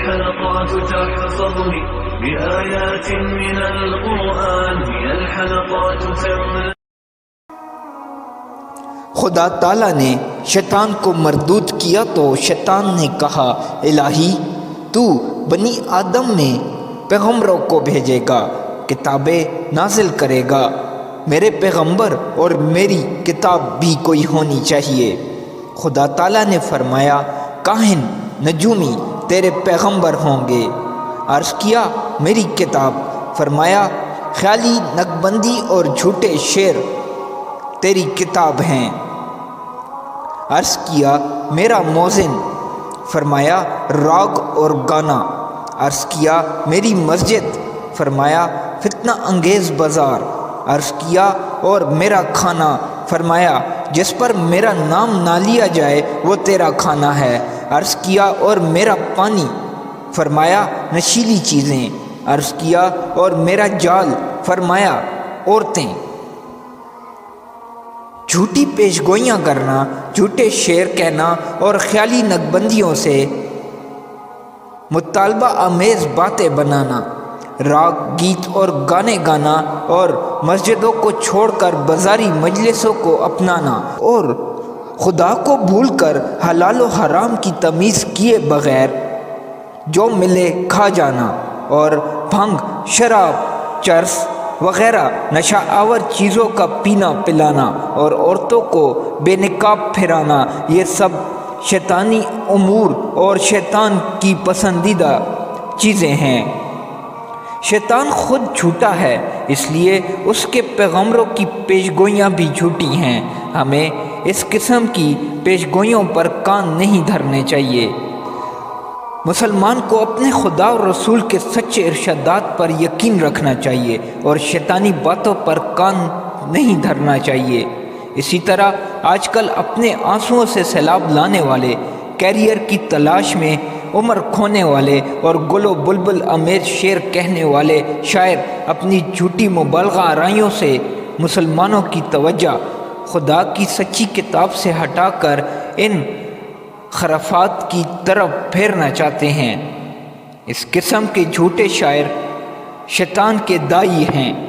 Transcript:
الحلقات تحفظني بآيات من القرآن، هي الحلقات تملأ. خدا تعالیٰ نے شیطان کو مردود کیا تو شیطان نے کہا، الہی تو بنی آدم میں پیغمبروں کو بھیجے گا، کتابیں نازل کرے گا، میرے پیغمبر اور میری کتاب بھی کوئی ہونی چاہیے۔ خدا تعالیٰ نے فرمایا، کاہن نجومی تیرے پیغمبر ہوں گے۔ عرض کیا، میری کتاب؟ فرمایا، خیالی نقبندی اور جھوٹے شعر تیری کتاب ہیں۔ عرض کیا، میرا موزن؟ فرمایا، راگ اور گانا۔ عرض کیا، میری مسجد؟ فرمایا، فتنہ انگیز بازار۔ عرض کیا، اور میرا کھانا؟ فرمایا، جس پر میرا نام نہ لیا جائے وہ تیرا کھانا ہے۔ عرض کیا، اور میرا پانی؟ فرمایا، نشیلی چیزیں۔ عرض کیا، اور میرا جال؟ فرمایا، عورتیں۔ جھوٹی پیش گوئیاں کرنا، جھوٹے شعر کہنا اور خیالی نقبندیوں سے مطالبہ آمیز باتیں بنانا، راگ گیت اور گانے گانا اور مسجدوں کو چھوڑ کر بازاری مجلسوں کو اپنانا اور خدا کو بھول کر حلال و حرام کی تمیز کیے بغیر جو ملے کھا جانا اور بھنگ، شراب، چرس وغیرہ نشہ آور چیزوں کا پینا پلانا اور عورتوں کو بے نقاب پھرانا، یہ سب شیطانی امور اور شیطان کی پسندیدہ چیزیں ہیں۔ شیطان خود جھوٹا ہے، اس لیے اس کے پیغمبروں کی پیش گوئیاں بھی جھوٹی ہیں۔ ہمیں اس قسم کی پیش گوئیوں پر کان نہیں دھرنے چاہیے۔ مسلمان کو اپنے خدا اور رسول کے سچے ارشادات پر یقین رکھنا چاہیے اور شیطانی باتوں پر کان نہیں دھرنا چاہیے۔ اسی طرح آج کل اپنے آنسوؤں سے سیلاب لانے والے، کیریئر کی تلاش میں عمر کھونے والے اور گل و بلبل امیز شعر کہنے والے شاعر اپنی جھوٹی مبالغہ آرائیوں سے مسلمانوں کی توجہ خدا کی سچی کتاب سے ہٹا کر ان خرافات کی طرف پھیرنا چاہتے ہیں۔ اس قسم کے جھوٹے شاعر شیطان کے داعی ہیں۔